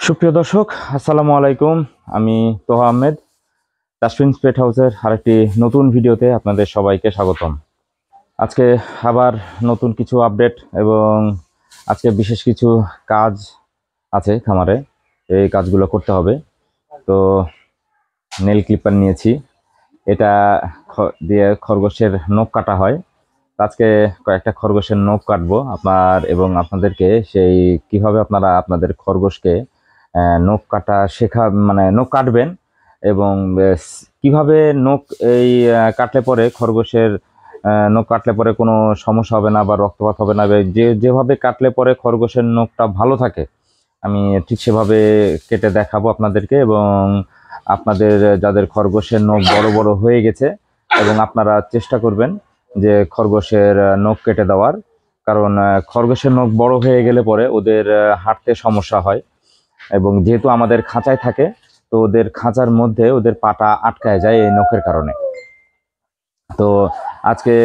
সুপ্রিয় দর্শক, আসসালামু আলাইকুম। আমি তোহা আহমেদ, তাসফিনস পেট হাউসের আরেকটি নতুন ভিডিওতে আপনাদের সবাইকে স্বাগতম। আজকে আবার নতুন কিছু আপডেট এবং আজকে বিশেষ কিছু কাজ আছে খামারে, এই কাজগুলো করতে হবে। তো নেল ক্লিপার নিয়েছি, এটা দিয়ে খরগোশের নখ কাটা হয়। আজকে কয়েকটা খরগোশের নখ কাটবো এবং আপনাদেরকে সেই কিভাবে আপনারা আপনাদের খরগোশকে নখ কাটা মানে নখ কাটবেন এবং কিভাবে নখ এই কাটলে পরে খরগোশের নখ কাটলে পরে কোনো সমস্যা হবে না বা রক্তপাত হবে না, যেভাবে কাটলে পরে খরগোশের নখটা ভালো থাকে আমি ঠিক সেভাবে কেটে দেখাবো আপনাদেরকে। এবং আপনাদের যাদের খরগোশের নখ বড় বড় হয়ে গেছে এবং আপনারা চেষ্টা করবেন যে খরগোশের নখ কেটে দেওয়ার, কারণ খরগোশের নখ বড় হয়ে গেলে পরে ওদের হাঁটতে সমস্যা হয় এবং যেহেতু আমাদের খাঁচায় থাকে তো ওদের খাঁচার মধ্যে ওদের পাটা আটকায় যায় এই নখের কারণে। তো আজকে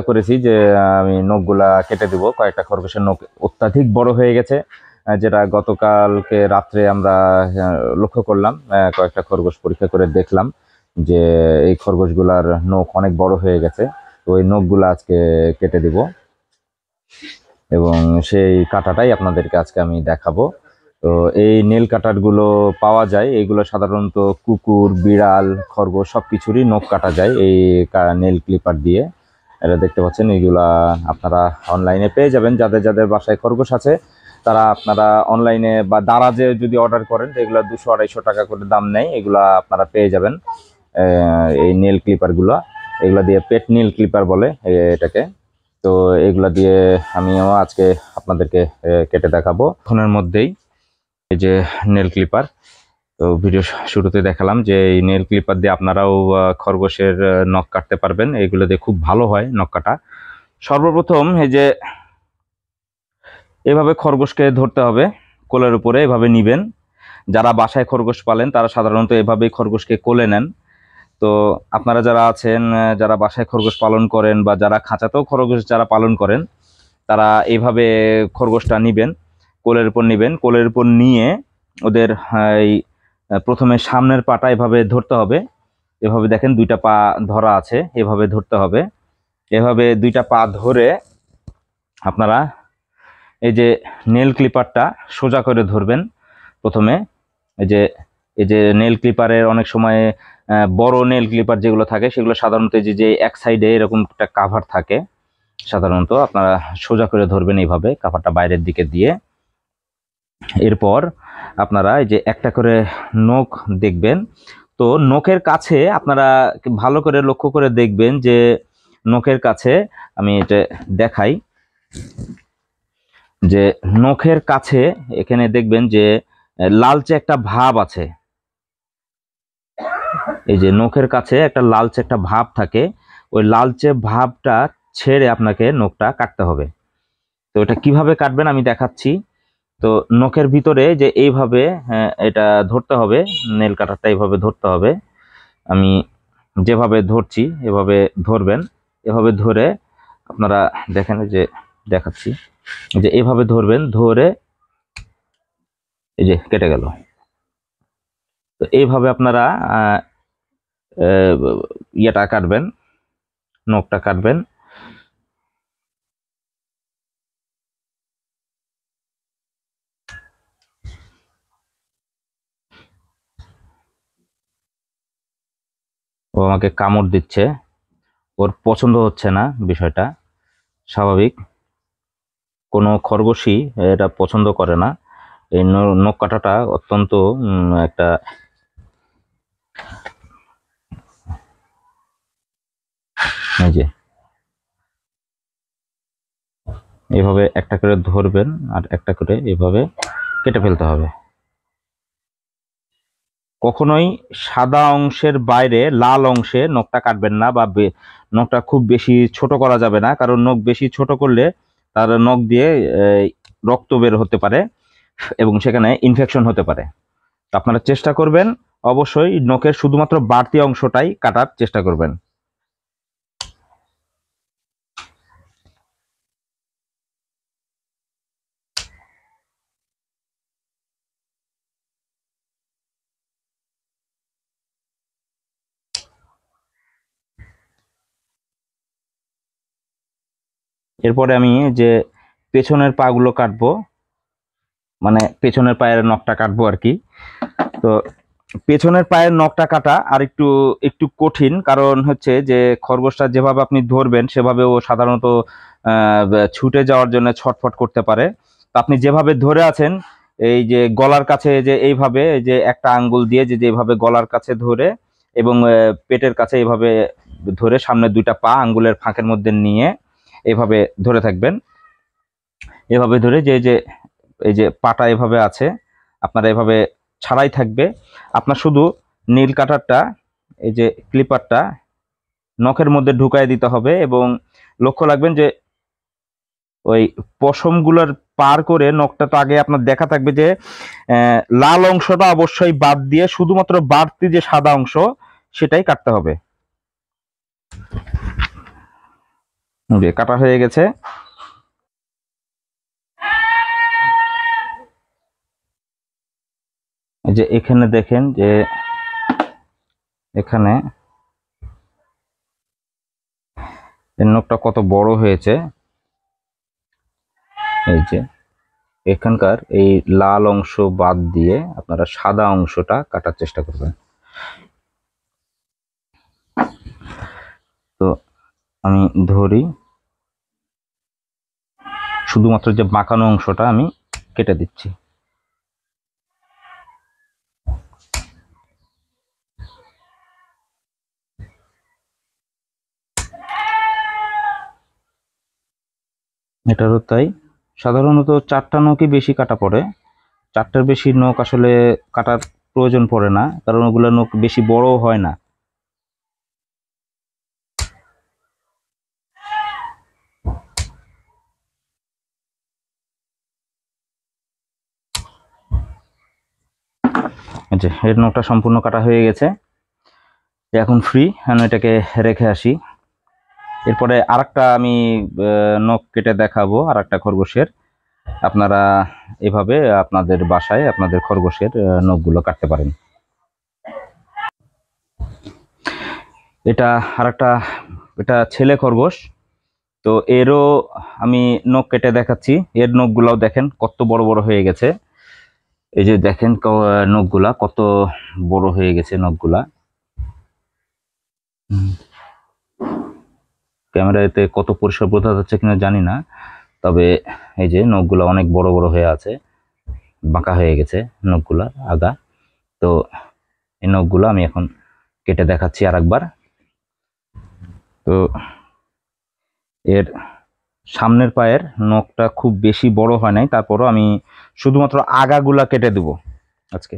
করেছি যে আমি নখগুলা কেটে দিব। কয়েকটা খরগোশের নখ অত্যাধিক বড় হয়ে গেছে, যেটা গতকালকে রাত্রে আমরা লক্ষ্য করলাম। কয়েকটা খরগোশ পরীক্ষা করে দেখলাম যে এই খরগোশগুলার নখ অনেক বড় হয়ে গেছে। তো ওই নখগুলা আজকে কেটে দিব এবং সেই কাটাটাই আপনাদেরকে আজকে আমি দেখাবো। তো এই নেল কাটার গুলো পাওয়া যায়, এইগুলো সাধারণত কুকুর, বিড়াল, খরগোশ সবকিছুরই নখ কাটা যায় এই নেল ক্লিপার দিয়ে। এটা দেখতে পাচ্ছেন, এইগুলা আপনারা অনলাইনে পেয়ে যাবেন। যাদের যাদের বাসায় খরগোশ আছে তারা আপনারা অনলাইনে বা দারাজে যদি অর্ডার করেন তো এগুলা 200-250 টাকা করে দাম নেয়, এগুলা আপনারা পেয়ে যাবেন। এই নেল ক্লিপার গুলা, এগুলা দিয়ে পেট নেল ক্লিপার বলে এটাকে। তো এগুলা দিয়ে আমিও আজকে আপনাদেরকে কেটে দেখাবো ফোনের মধ্যেই। এই যে নেল ক্লিপার, তো ভিডিও শুরুতে দেখালাম যে এই নেল ক্লিপার দিয়ে আপনারাও খরগোশের নখ কাটতে পারবেন। এগুলো দিয়ে খুব ভালো হয় নখ কাটা। সর্বপ্রথম এই যে এভাবে খরগোশকে ধরতে হবে, কোলের উপরে এভাবে নিবেন। যারা বাসায় খরগোশ পালেন তারা সাধারণত এভাবেই খরগোশকে কোলে নেন। তো আপনারা যারা আছেন, যারা বাসায় খরগোশ পালন করেন বা যারা খাঁচাতেও খরগোশ যারা পালন করেন, তারা এইভাবে খরগোশটা নিবেন, কোলের উপর নিবেন। কোলের উপর নিয়ে ওদের এই প্রথমে সামনের পাটা এভাবে ধরতে হবে। এভাবে দেখেন দুইটা পা ধরা আছে, এভাবে ধরতে হবে। এভাবে দুইটা পা ধরে আপনারা এই যে নেল ক্লিপারটা সোজা করে ধরবেন প্রথমে। এই যে নেল ক্লিপারের অনেক সময় বড় নেল ক্লিপার যেগুলো থাকে সেগুলো সাধারণত যে এক সাইডে এরকম একটা কাভার থাকে, সাধারণত আপনারা সোজা করে ধরবেন এইভাবে, কাভারটা বাইরের দিকে দিয়ে। এরপর আপনারা এই যে একটা করে নখ দেখবেন। তো নখের কাছে আপনারা ভালো করে লক্ষ্য করে দেখবেন যে নখের কাছে, আমি এটা দেখাই, যে নখের কাছে এখানে দেখবেন যে লালচে একটা ভাব আছে। এই যে নখের কাছে একটা লালচে একটা ভাব থাকে, ওই লালচে ভাবটা ছেড়ে আপনাকে নখটা কাটতে হবে। তো এটা কিভাবে কাটবেন আমি দেখাচ্ছি। তো নখের ভিতরে যে এইভাবে এটা ধরতে হবে, নেল কাটারটা এইভাবে ধরতে হবে। আমি যেভাবে ধরছি এভাবে ধরবেন। এভাবে ধরে আপনারা দেখেন যে দেখাচ্ছি, যে এইভাবে ধরবেন, ধরে এই যে কেটে গেল। তো এইভাবে আপনারা ইয়েটা কাটবেন, নখটা কাটবেন। ও আমাকে কামড় দিচ্ছে, ওর পছন্দ হচ্ছে না বিষয়টা, স্বাভাবিক। কোনো খরগোশই এটা পছন্দ করে না। এই নখ কাটাটা অত্যন্ত একটা এই যে এইভাবে একটা করে ধরবেন আর একটা করে এইভাবে কেটে ফেলতে হবে। কখনোই সাদা অংশের বাইরে লাল অংশে নখটা কাটবেন না, বা নখটা খুব বেশি ছোট করা যাবে না, কারণ নখ বেশি ছোট করলে তার নখ দিয়ে রক্ত বের হতে পারে এবং সেখানে ইনফেকশন হতে পারে। আপনারা চেষ্টা করবেন অবশ্যই নখের শুধুমাত্র বাড়তি অংশটাই কাটার চেষ্টা করবেন। এরপরে আমি যে পেছনের পাগুলো কাটবো, মানে পেছনের পায়ের নখটা কাটবো আর কি। তো পেছনের পায়ের নখটা কাটা আর একটু একটু কঠিন, কারণ হচ্ছে যে খরগোশটা যেভাবে আপনি ধরবেন সেভাবে ও সাধারণত ছুটে যাওয়ার জন্য ছটফট করতে পারে। তো আপনি যেভাবে ধরে আছেন, এই যে গলার কাছে যে এইভাবে যে একটা আঙ্গুল দিয়ে যে যেভাবে গলার কাছে ধরে এবং পেটের কাছে এইভাবে ধরে সামনে দুইটা পা আঙ্গুলের ফাঁকের মধ্যে নিয়ে এইভাবে ধরে থাকবেন। এভাবে ধরে যে যে এই যে পাটা এভাবে আছে, আপনারা এভাবে ছাড়াই থাকবে। আপনার শুধু নীল কাটারটা, এই যে ক্লিপারটা নখের মধ্যে ঢুকায় দিতে হবে এবং লক্ষ্য রাখবেন যে ওই পশমগুলোর পার করে নখটা তো আগে আপনার দেখা থাকবে যে লাল অংশটা অবশ্যই বাদ দিয়ে শুধুমাত্র বাড়তি যে সাদা অংশ সেটাই কাটতে হবে। কাটা হয়ে গেছে। এই যে এখানে দেখেন যে এখানে এর নখটা কত বড় হয়েছে। এই যে এখানকার এই লাল অংশ বাদ দিয়ে আপনারা সাদা অংশটা কাটার চেষ্টা করবেন। তো আমি ধরি, শুধুমাত্র যে বাঁকানো অংশটা আমি কেটে দিচ্ছি। এটারও তাই, সাধারণত 4টা নখই বেশি কাটা পড়ে। 4টার বেশি নখ আসলে কাটার প্রয়োজন পড়ে না, কারণ ওগুলো নখ বেশি বড় হয় না। আচ্ছা, এর নখটা সম্পূর্ণ কাটা হয়ে গেছে। এখন ফ্রি, আমি এটাকে রেখে আসি। এরপরে আরেকটা আমি নখ কেটে দেখাবো, আরেকটা খরগোশের। আপনারা এভাবে আপনাদের বাসায় আপনাদের খরগোশের নখগুলো কাটতে পারেন। এটা আরেকটা, এটা ছেলে খরগোশ। তো এরও আমি নখ কেটে দেখাচ্ছি। এর নখগুলাও দেখেন কত বড় বড় হয়ে গেছে। এই যে দেখেন নখগুলা কত বড় হয়ে গেছে নখগুলা। ক্যামেরাতে কত পরিষ্কার বোঝা যাচ্ছে কিনা জানি না, তবে এই যে নখগুলা অনেক বড় বড় হয়ে আছে, বাঁকা হয়ে গেছে নখগুলা আগা। তো এই নখগুলো আমি এখন কেটে দেখাচ্ছি আরেকবার। তো এর সামনের পায়ের নখটা খুব বেশি বড় হয় নাই, তারপরও আমি শুধুমাত্র আগাগুলা কেটে দেব আজকে।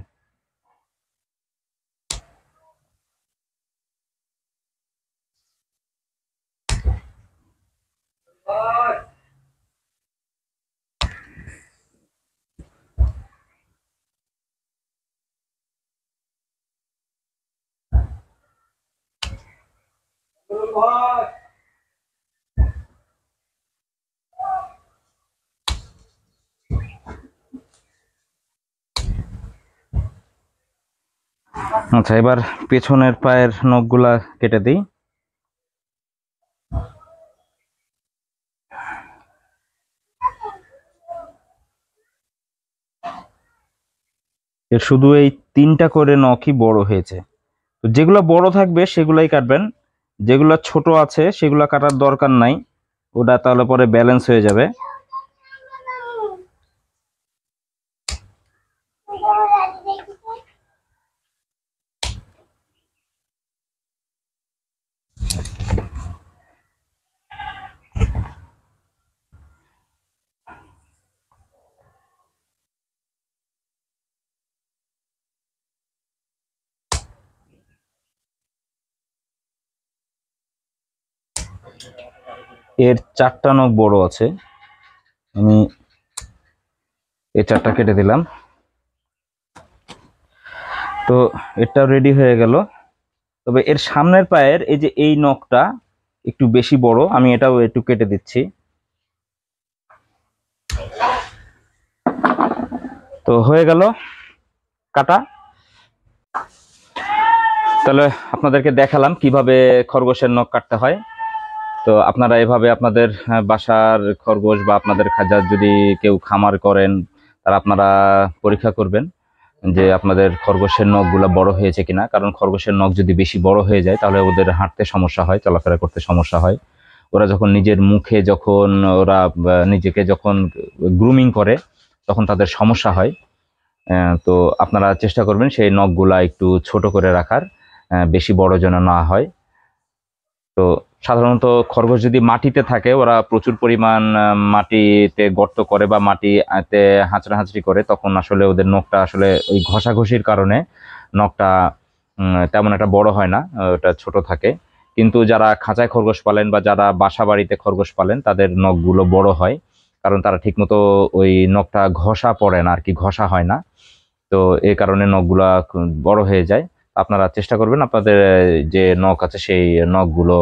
আচ্ছা, এবার পেছনের পায়ের নখগুলা কেটে দিই। এর শুধু এই 3টা করে নখই বড় হয়েছে। তো যেগুলো বড় থাকবে সেগুলাই কাটবেন, যেগুলো ছোট আছে সেগুলো কাটার দরকার নাই, ওটা তাহলে পরে ব্যালেন্স হয়ে যাবে। এর 4টা নখ বড় আছে, আমি এই 4টা কেটে দিলাম। তো এটা রেডি হয়ে গেল। তবে এর সামনের পায়ের এই যে এই নখটা একটু বেশি বড়, আমি এটাও একটু কেটে দিচ্ছি। তো হয়ে গেল কাটা। তাহলে আপনাদেরকে দেখালাম কিভাবে খরগোশের নখ কাটতে হয়। তো আপনারা এভাবে আপনাদের বাসার খরগোশ বা আপনাদের খাঁচার যদি কেউ খামার করেন, তারা আপনারা পরীক্ষা করবেন যে আপনাদের খরগোশের নখগুলো বড় হয়েছে কিনা। কারণ খরগোশের নখ যদি বেশি বড় হয়ে যায় তাহলে ওদের হাঁটতে সমস্যা হয়, চলাফেরা করতে সমস্যা হয়। ওরা যখন নিজের মুখে যখন ওরা নিজেকে যখন গ্রুমিং করে তখন তাদের সমস্যা হয়। তো আপনারা চেষ্টা করবেন সেই নখগুলা একটু ছোট করে রাখার, বেশি বড় যেন না হয়। তো সাধারণত খরগোশ যদি মাটিতে থাকে, ওরা প্রচুর পরিমাণ মাটিতে গর্ত করে বা মাটিতে হাঁচড়াহাঁচড়ি করে, তখন আসলে ওদের নখটা আসলে ওই ঘষাঘষির কারণে নখটা তেমন একটা বড় হয় না, ওটা ছোট থাকে। কিন্তু যারা খাঁচায় খরগোশ পালেন বা যারা বাসা বাড়িতে খরগোশ পালেন তাদের নখগুলো বড় হয়, কারণ তারা ঠিকমতো ওই নখটা ঘষা পড়ে না আর কি, ঘষা হয় না। তো এই কারণে নখগুলা বড় হয়ে যায়। আপনারা চেষ্টা করবেন আপনাদের যে নখ আছে সেই নখগুলো